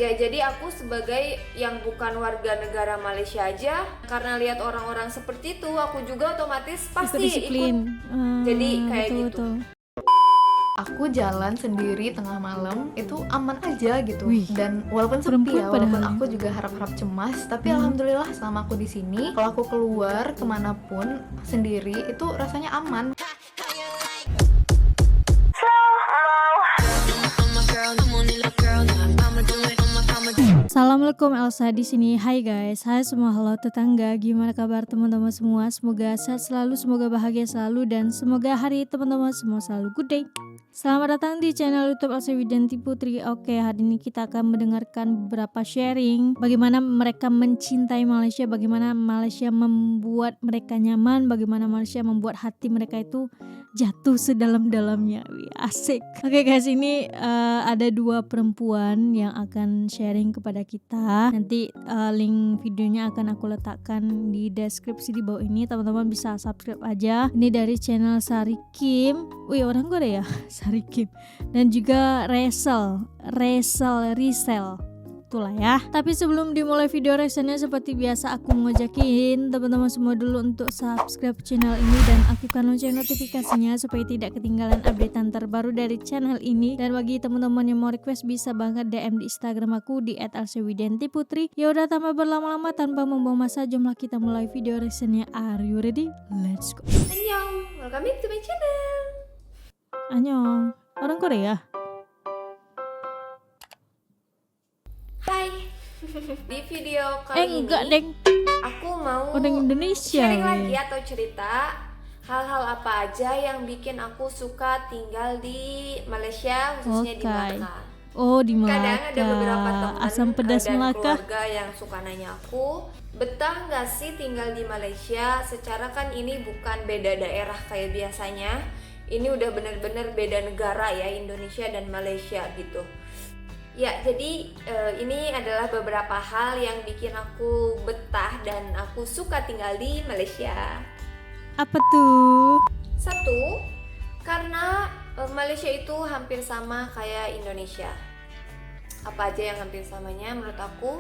Ya, jadi aku sebagai yang bukan warga negara Malaysia aja, karena lihat orang-orang seperti itu, aku juga otomatis pasti ikut disiplin. Jadi kayak betul, gitu. betul. Aku jalan sendiri tengah malam itu aman aja gitu. Wih, Dan walaupun sepi perempuan ya, walaupun padahal. aku juga harap-harap cemas, tapi alhamdulillah selama aku di sini, kalau aku keluar kemanapun sendiri itu rasanya aman. Assalamualaikum, Elsa di sini. Hai guys, hai semua, halo tetangga. Gimana kabar teman-teman semua? Semoga sehat selalu, semoga bahagia selalu, dan semoga hari teman-teman semua selalu good day. Selamat datang di channel YouTube Elsa Widianti Putri. Oke, hari ini kita akan mendengarkan beberapa sharing bagaimana mereka mencintai Malaysia, bagaimana Malaysia membuat mereka nyaman, bagaimana Malaysia membuat hati mereka itu jatuh sedalam-dalamnya. Wih, asik. Oke guys, ini ada dua perempuan yang akan sharing kepada kita. Nanti link videonya akan aku letakkan di deskripsi di bawah ini. Teman-teman bisa subscribe aja. Ini dari channel Sari Kim. Wih, orang Korea ya. Sari Kim. Dan juga Resel. Itulah ya. Tapi sebelum dimulai video reactionnya, seperti biasa aku ngajakin teman-teman semua dulu untuk subscribe channel ini dan aktifkan lonceng notifikasinya supaya tidak ketinggalan updatean terbaru dari channel ini. Dan bagi teman-teman yang mau request bisa banget DM di Instagram aku di @elsawidiantiputri. Ya udah, tanpa berlama-lama, tanpa membuang masa, jomlah kita mulai video reactionnya. Are you ready? Let's go. Annyeong, welcome back to my channel. Annyeong. Orang Korea? Hai. Di video kali Enggak, ini Deng. aku mau Orang Indonesia. sharing lagi atau cerita hal-hal apa aja yang bikin aku suka tinggal di Malaysia, khususnya di Melaka. Oh, di Melaka. Kadang ada beberapa teman asam pedas dan Melaka. keluarga yang suka nanya aku, betah nggak sih tinggal di Malaysia? Secara kan ini bukan beda daerah kayak biasanya, ini udah bener-bener beda negara ya, Indonesia dan Malaysia gitu. Ya, jadi ini adalah beberapa hal yang bikin aku betah dan aku suka tinggal di Malaysia. Apa tuh? Satu, karena Malaysia itu hampir sama kayak Indonesia. Apa aja yang hampir samanya menurut aku?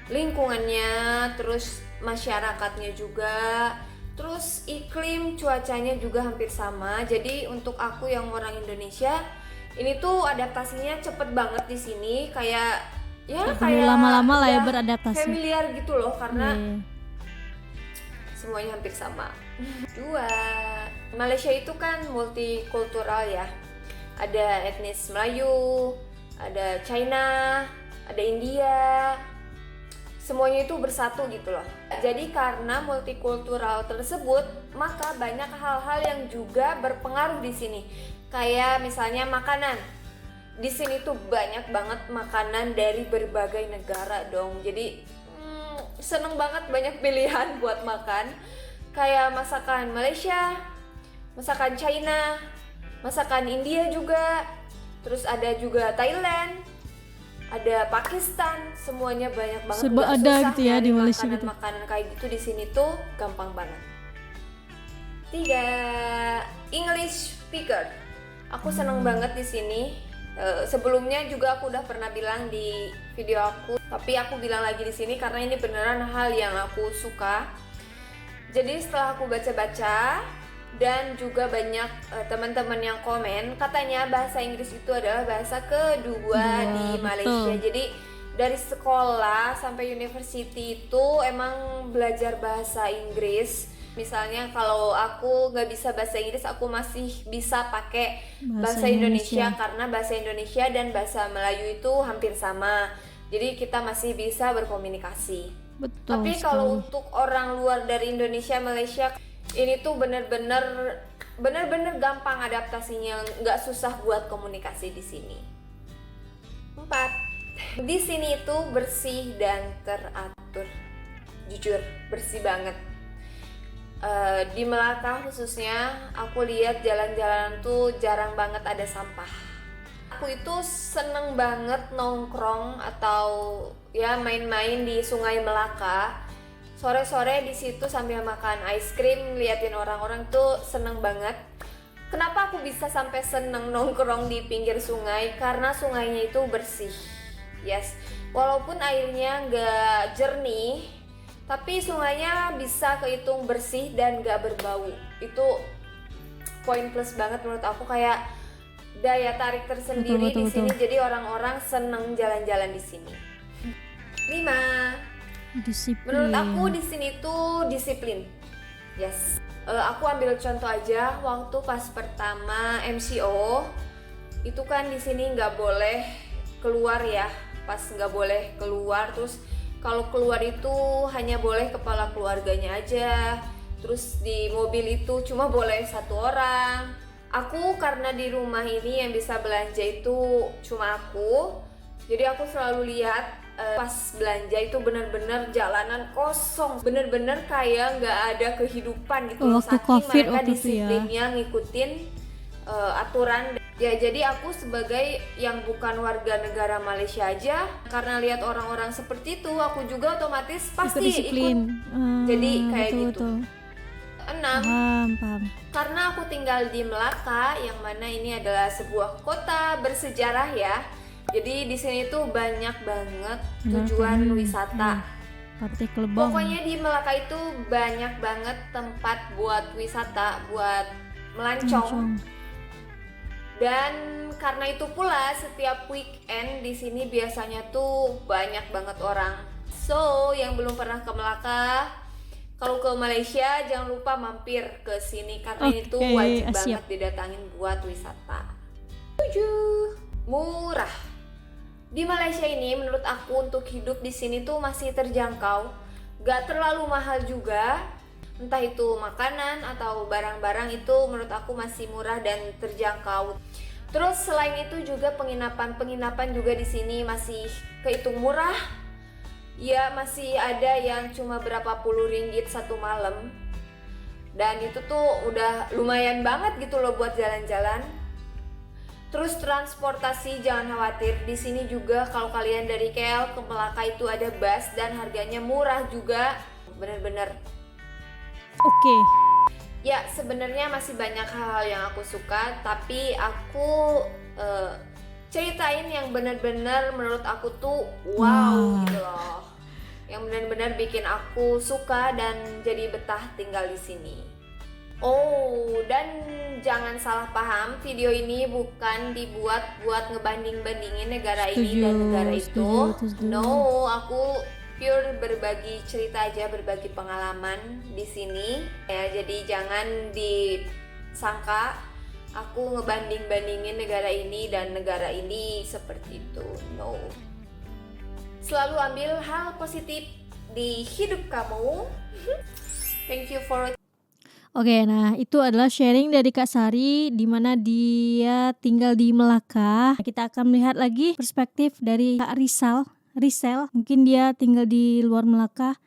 Lingkungannya, terus masyarakatnya juga, terus iklim cuacanya juga hampir sama. Jadi untuk aku yang orang Indonesia, ini tuh adaptasinya cepet banget di sini, kayak ya kayak lama-lama lah ya udah beradaptasi. familiar gitu loh, karena semuanya hampir sama. Dua, Malaysia itu kan multikultural ya. Ada etnis Melayu, ada China, ada India. Semuanya itu bersatu gitu loh. Jadi karena multikultural tersebut, maka banyak hal-hal yang juga berpengaruh di sini. Kayak misalnya makanan. Di sini tuh banyak banget makanan dari berbagai negara dong. Jadi seneng banget banyak pilihan buat makan. Kayak masakan Malaysia, masakan China, masakan India juga. Terus ada juga Thailand, ada Pakistan, semuanya banyak banget. Serba Nggak ada susah gitu ya di Malaysia gitu. makanan kayak gitu di sini tuh gampang banget. Tiga, English speaker. Aku seneng banget di sini. Sebelumnya juga aku udah pernah bilang di video aku, tapi aku bilang lagi di sini karena ini beneran hal yang aku suka. Jadi setelah aku baca-baca dan juga banyak teman-teman yang komen, katanya bahasa Inggris itu adalah bahasa kedua di Malaysia. Betul. Jadi dari sekolah sampai university itu emang belajar bahasa Inggris. Misalnya kalau aku nggak bisa bahasa Inggris, aku masih bisa pakai bahasa Indonesia karena bahasa Indonesia dan bahasa Melayu itu hampir sama. Jadi kita masih bisa berkomunikasi. Betul. Tapi kalau untuk orang luar dari Indonesia, Malaysia, ini tuh bener-bener gampang adaptasinya, nggak susah buat komunikasi di sini. 4. Di sini itu bersih dan teratur. Jujur, bersih banget. Di Melaka khususnya, aku lihat jalan-jalan tuh jarang banget ada sampah. Aku itu seneng banget nongkrong atau ya main-main di Sungai Melaka. Sore-sore di situ sambil makan ice cream, liatin orang-orang tuh seneng banget. Kenapa aku bisa sampai seneng nongkrong di pinggir sungai? Karena sungainya itu bersih. Yes, walaupun airnya nggak jernih, tapi sungainya bisa kehitung bersih dan nggak berbau. Itu poin plus banget menurut aku, kayak daya tarik tersendiri di sini. Jadi orang-orang seneng jalan-jalan di sini. 5. Disiplin. Menurut aku di sini tuh disiplin. Yes. Aku ambil contoh aja waktu pas pertama MCO itu kan di sini nggak boleh keluar ya, pas nggak boleh keluar. Terus kalau keluar itu hanya boleh kepala keluarganya aja. Terus di mobil itu cuma boleh 1 orang. Aku karena di rumah ini yang bisa belanja itu cuma aku, jadi aku selalu lihat pas belanja itu benar-benar jalanan kosong, benar-benar kayak nggak ada kehidupan gitu. Waktu Saking COVID mereka waktu itu ya. disiplinnya ngikutin aturan. Ya jadi aku sebagai yang bukan warga negara Malaysia aja, karena lihat orang-orang seperti itu, aku juga otomatis pasti disiplin. ikut. Jadi kayak betul, gitu. betul. 6. Paham. Karena aku tinggal di Melaka, yang mana ini adalah sebuah kota bersejarah ya. Jadi di sini tuh banyak banget tujuan wisata. Partai Kelebong. Pokoknya di Melaka itu banyak banget tempat buat wisata, buat melancong. Dan karena itu pula setiap weekend di sini biasanya tuh banyak banget orang. So, yang belum pernah ke Melaka, kalau ke Malaysia jangan lupa mampir ke sini karena itu wajib banget didatangin buat wisata. 7. Murah. Di Malaysia ini menurut aku untuk hidup di sini tuh masih terjangkau, gak terlalu mahal juga. Entah itu makanan atau barang-barang itu menurut aku masih murah dan terjangkau. Terus selain itu juga penginapan juga di sini masih kehitung murah. Ya masih ada yang cuma berapa puluh ringgit 1 malam. Dan itu tuh udah lumayan banget gitu loh buat jalan-jalan. Terus transportasi jangan khawatir, di sini juga kalau kalian dari KL ke Melaka itu ada bus dan harganya murah juga, bener-bener. Oke. Ya sebenarnya masih banyak hal-hal yang aku suka, tapi aku ceritain yang bener-bener menurut aku tuh wow gitu loh, yang benar-benar bikin aku suka dan jadi betah tinggal di sini. Oh, dan jangan salah paham, video ini bukan dibuat buat ngebanding-bandingin negara ini dan negara itu. No, aku pure berbagi cerita aja, berbagi pengalaman di sini. Ya, jadi jangan disangka aku ngebanding-bandingin negara ini dan negara ini seperti itu. No. Selalu ambil hal positif di hidup kamu. Thank you for. Oke, nah itu adalah sharing dari Kak Sari di mana dia tinggal di Melaka. Kita akan melihat lagi perspektif dari Kak Rizal, mungkin dia tinggal di luar Melaka.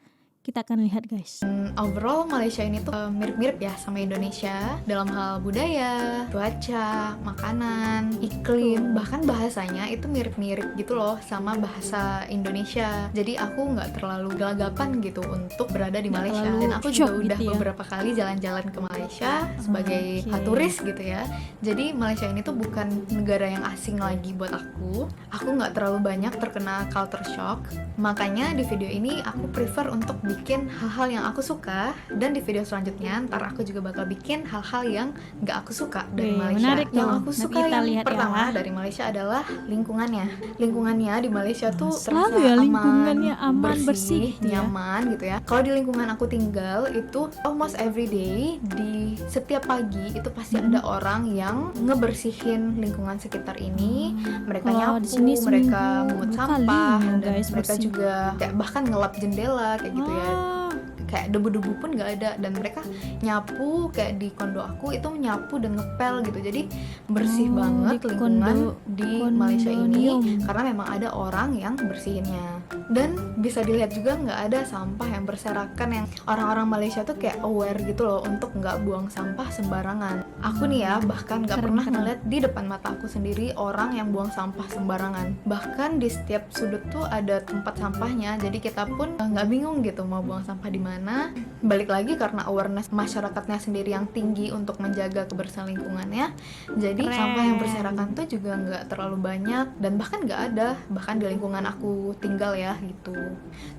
Kita akan lihat guys. Overall Malaysia ini tuh mirip-mirip ya sama Indonesia dalam hal budaya, cuaca, makanan, iklim, bahkan bahasanya itu mirip-mirip gitu loh sama bahasa Indonesia. Jadi aku nggak terlalu gelagapan gitu untuk berada di Malaysia. Dan aku juga udah gitu ya. beberapa kali jalan-jalan ke Malaysia sebagai turis gitu ya. Jadi Malaysia ini tuh bukan negara yang asing lagi buat aku. Aku nggak terlalu banyak terkena culture shock. Makanya di video ini aku prefer untuk bikin hal-hal yang aku suka, dan di video selanjutnya ntar aku juga bakal bikin hal-hal yang gak aku suka dari Malaysia. Menarik Yang tuh. aku Nanti suka kita yang lihat pertama ya. dari Malaysia adalah lingkungannya di Malaysia tuh Selalu terasa ya lingkungannya aman, bersih gitu ya. nyaman gitu ya. Kalau di lingkungan aku tinggal itu almost every day, di setiap pagi itu pasti ada orang yang ngebersihin lingkungan sekitar ini. Mereka Kalau nyapu, di sini mereka seminggu mungut 2 sampah, kali ya, dan guys, mereka bersih. juga kayak bahkan ngelap jendela kayak gitu ya. Kayak debu-debu pun nggak ada, dan mereka nyapu kayak di kondo aku itu nyapu dan ngepel gitu. Jadi bersih banget di lingkungan di Malaysia ini kondominium. karena memang ada orang yang bersihinnya. Dan bisa dilihat juga nggak ada sampah yang berserakan, yang orang-orang Malaysia tuh kayak aware gitu loh untuk nggak buang sampah sembarangan. Aku nih ya bahkan nggak pernah ngeliat di depan mata aku sendiri orang yang buang sampah sembarangan. Bahkan di setiap sudut tuh ada tempat sampahnya, jadi kita pun nggak bingung gitu mau buang sampah di mana. gimana. Balik lagi karena awareness masyarakatnya sendiri yang tinggi untuk menjaga kebersihan lingkungannya, jadi Keren. sampah yang berserakan tuh juga nggak terlalu banyak dan bahkan nggak ada bahkan di lingkungan aku tinggal ya gitu.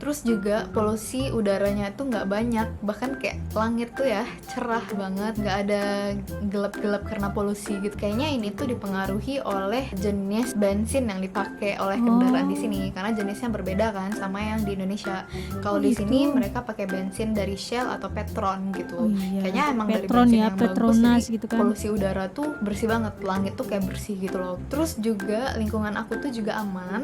Terus juga polusi udaranya tuh nggak banyak, bahkan kayak langit tuh ya cerah banget, nggak ada gelap-gelap karena polusi gitu. Kayaknya ini tuh dipengaruhi oleh jenis bensin yang dipakai oleh kendaraan di sini, karena jenisnya berbeda kan sama yang di Indonesia. Kalau di gitu. sini mereka pakai bensin dari Shell atau Petron gitu. Oh iya, Kayaknya emang dari Petron bensin ya, yang Petronas bagus, jadi gitu kan. polusi udara tuh bersih banget, langit tuh kayak bersih gitu loh. Terus juga lingkungan aku tuh juga aman,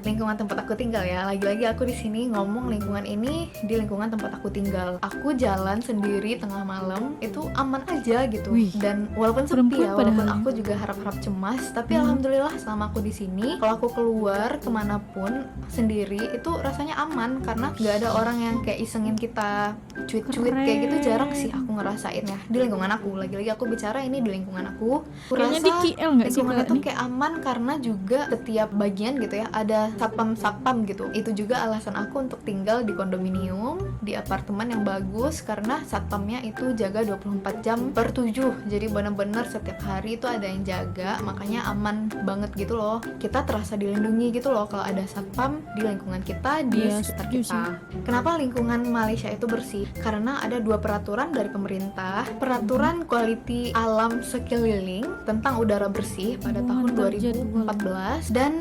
lingkungan tempat aku tinggal ya. Lagi-lagi aku di sini ngomong lingkungan ini di lingkungan tempat aku tinggal. Aku jalan sendiri tengah malam itu aman aja gitu. Wih, Dan walaupun sepi perempuan ya, walaupun padahal. aku juga harap-harap cemas, tapi alhamdulillah selama aku di sini, kalau aku keluar kemanapun sendiri itu rasanya aman karena nggak ada orang yang kayak isengin kita cuit-cuit kayak gitu. Jarang sih aku ngerasain ya di lingkungan aku. Lagi-lagi aku bicara ini di lingkungan aku. Aku Kayaknya rasa di KL nggak sih lingkungan Kak, itu nih? kayak aman karena juga setiap bagian gitu ya ada satpam gitu. Itu juga alasan aku untuk tinggal di kondominium, di apartemen yang bagus, karena satpamnya itu jaga 24 jam per 7. Jadi benar-benar setiap hari itu ada yang jaga, makanya aman banget gitu loh. Kita terasa dilindungi gitu loh kalau ada satpam di lingkungan kita, di Iya, sekitar setuju kita. Kenapa lingkungan Malaysia itu bersih? Karena ada 2 peraturan dari pemerintah. Peraturan kualiti alam sekeliling tentang udara bersih pada tahun Buangan terjadwal. 2014 dan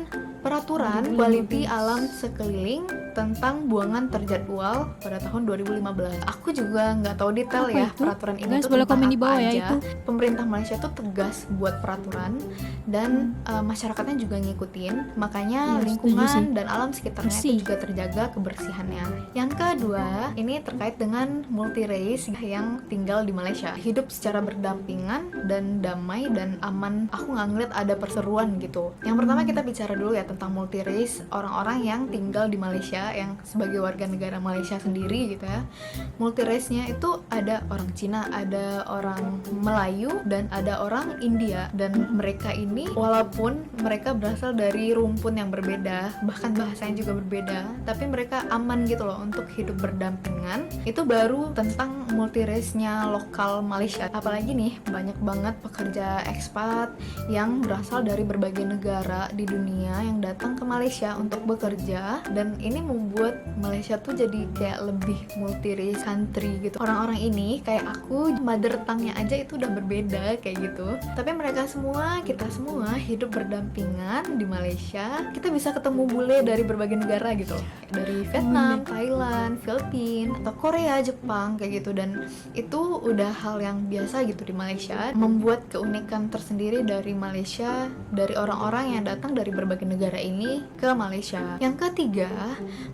peraturan kualiti alam sekeliling tentang buangan terjadwal pada tahun 2015. Aku juga nggak tahu detail Apa ya itu? peraturan ini Guys, tuh boleh tentang komen di apa bawah ya aja. itu. Pemerintah Malaysia tuh tegas buat peraturan dan masyarakatnya juga ngikutin. Makanya Iya, lingkungan setuju sih. dan alam sekitarnya Bersih. itu juga terjaga kebersihannya. Yang kedua, ini terkait dengan multi race yang tinggal di Malaysia. Hidup secara berdampingan dan damai dan aman. Aku nggak ngeliat ada perseruan gitu. Yang pertama kita bicara dulu ya tentang multi race, orang-orang yang tinggal di Malaysia yang sebagai warga negara Malaysia sendiri gitu ya. Multi race-nya itu ada orang Cina, ada orang Melayu, dan ada orang India. Dan mereka ini walaupun mereka berasal dari rumpun yang berbeda, bahkan bahasanya juga berbeda, tapi mereka aman gitu loh untuk hidup berdampingan. Itu baru tentang multi race-nya lokal Malaysia. Apalagi nih banyak banget pekerja ekspat yang berasal dari berbagai negara di dunia yang datang ke Malaysia untuk bekerja, dan ini membuat Malaysia tuh jadi kayak lebih multi race country gitu. Orang-orang ini kayak aku, mother tongue-nya aja itu udah berbeda kayak gitu, tapi mereka semua, kita semua hidup berdampingan di Malaysia. Kita bisa ketemu bule dari berbagai negara gitu loh, dari Vietnam, Thailand, Filipina, atau Korea, Jepang kayak gitu. Dan itu udah hal yang biasa gitu di Malaysia, membuat keunikan tersendiri dari Malaysia, dari orang-orang yang datang dari berbagai negara ini ke Malaysia. Yang ketiga,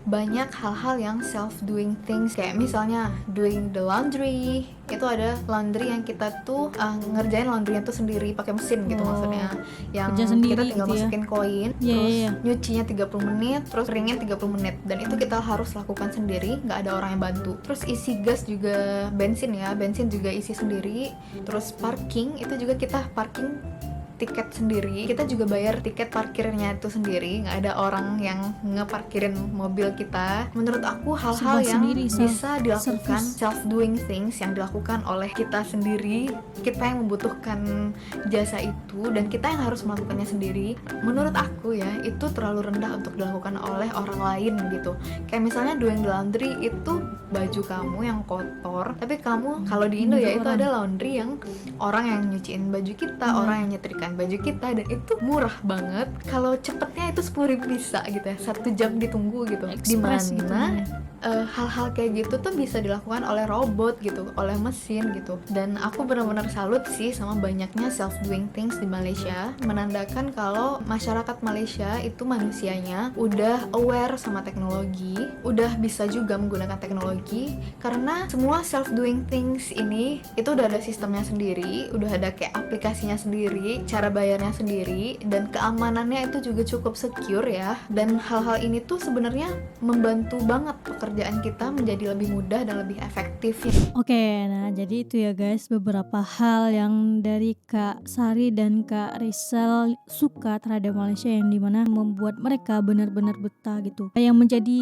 banyak hal-hal yang self-doing things, kayak misalnya doing the laundry. Itu ada laundry yang kita tuh ngerjain laundrynya tuh sendiri pakai mesin gitu, maksudnya yang kerja sendiri kita tinggal gitu ya. masukin koin, Iya, terus iya, iya. nyucinya 30 menit, terus keringin 30 menit, dan itu kita harus lakukan sendiri, nggak ada orang yang bantu. Terus isi gas juga, bensin ya, bensin juga isi sendiri. Terus parking itu juga kita parking tiket sendiri, kita juga bayar tiket parkirnya itu sendiri, nggak ada orang yang ngeparkirin mobil kita. Menurut aku hal-hal Serba yang sendiri, bisa dilakukan, service. self doing things yang dilakukan oleh kita sendiri, kita yang membutuhkan jasa itu dan kita yang harus melakukannya sendiri, menurut aku ya itu terlalu rendah untuk dilakukan oleh orang lain gitu. Kayak misalnya doing the laundry itu baju kamu yang kotor, tapi kamu kalau di Indo ya itu orang. ada laundry yang orang yang nyuciin baju kita, orang yang nyetrikain baju kita, dan itu murah banget. Kalau cepetnya itu 10.000 bisa gitu ya, 1 jam ditunggu gitu. Express gitu. Dimana hal-hal kayak gitu tuh bisa dilakukan oleh robot gitu, oleh mesin gitu. Dan aku benar-benar salut sih sama banyaknya self doing things di Malaysia, menandakan kalau masyarakat Malaysia itu manusianya udah aware sama teknologi, udah bisa juga menggunakan teknologi, karena semua self doing things ini itu udah ada sistemnya sendiri, udah ada kayak aplikasinya sendiri, cara cara bayarnya sendiri dan keamanannya itu juga cukup secure ya. Dan hal-hal ini tuh sebenarnya membantu banget pekerjaan kita menjadi lebih mudah dan lebih efektif. Oke, nah jadi itu ya guys beberapa hal yang dari Kak Sari dan Kak Rizal suka terhadap Malaysia, yang dimana membuat mereka benar-benar betah gitu. Yang menjadi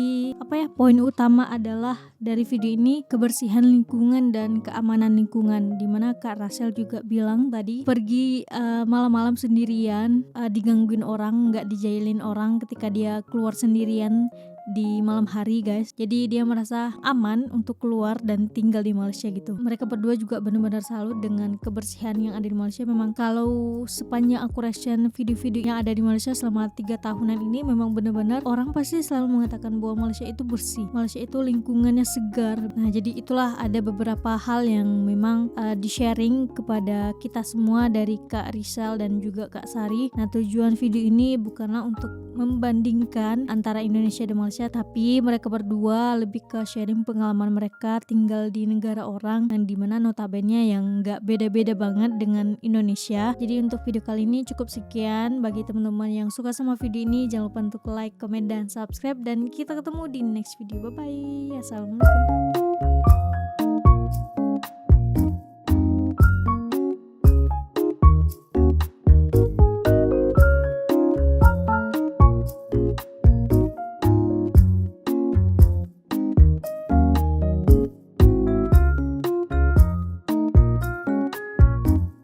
poin utama adalah dari video ini kebersihan lingkungan dan keamanan lingkungan, dimana Kak Rachel juga bilang tadi pergi malam-malam sendirian, digangguin orang, nggak dijailin orang ketika dia keluar sendirian di malam hari guys. Jadi dia merasa aman untuk keluar dan tinggal di Malaysia gitu. Mereka berdua juga benar-benar salut dengan kebersihan yang ada di Malaysia. Memang kalau sepanjang aku reaction video-video yang ada di Malaysia selama 3 tahunan ini, memang benar-benar orang pasti selalu mengatakan bahwa Malaysia itu bersih, Malaysia itu lingkungannya segar. Nah jadi itulah ada beberapa hal yang memang di-sharing kepada kita semua dari Kak Rizal dan juga Kak Sari. Nah tujuan video ini bukanlah untuk membandingkan antara Indonesia dan Malaysia, tapi mereka berdua lebih ke sharing pengalaman mereka tinggal di negara orang, yang dimana notabene yang nggak beda-beda banget dengan Indonesia. Jadi untuk video kali ini cukup sekian. Bagi teman-teman yang suka sama video ini, jangan lupa untuk like, comment, dan subscribe, dan kita ketemu di next video. Bye bye. Assalamualaikum.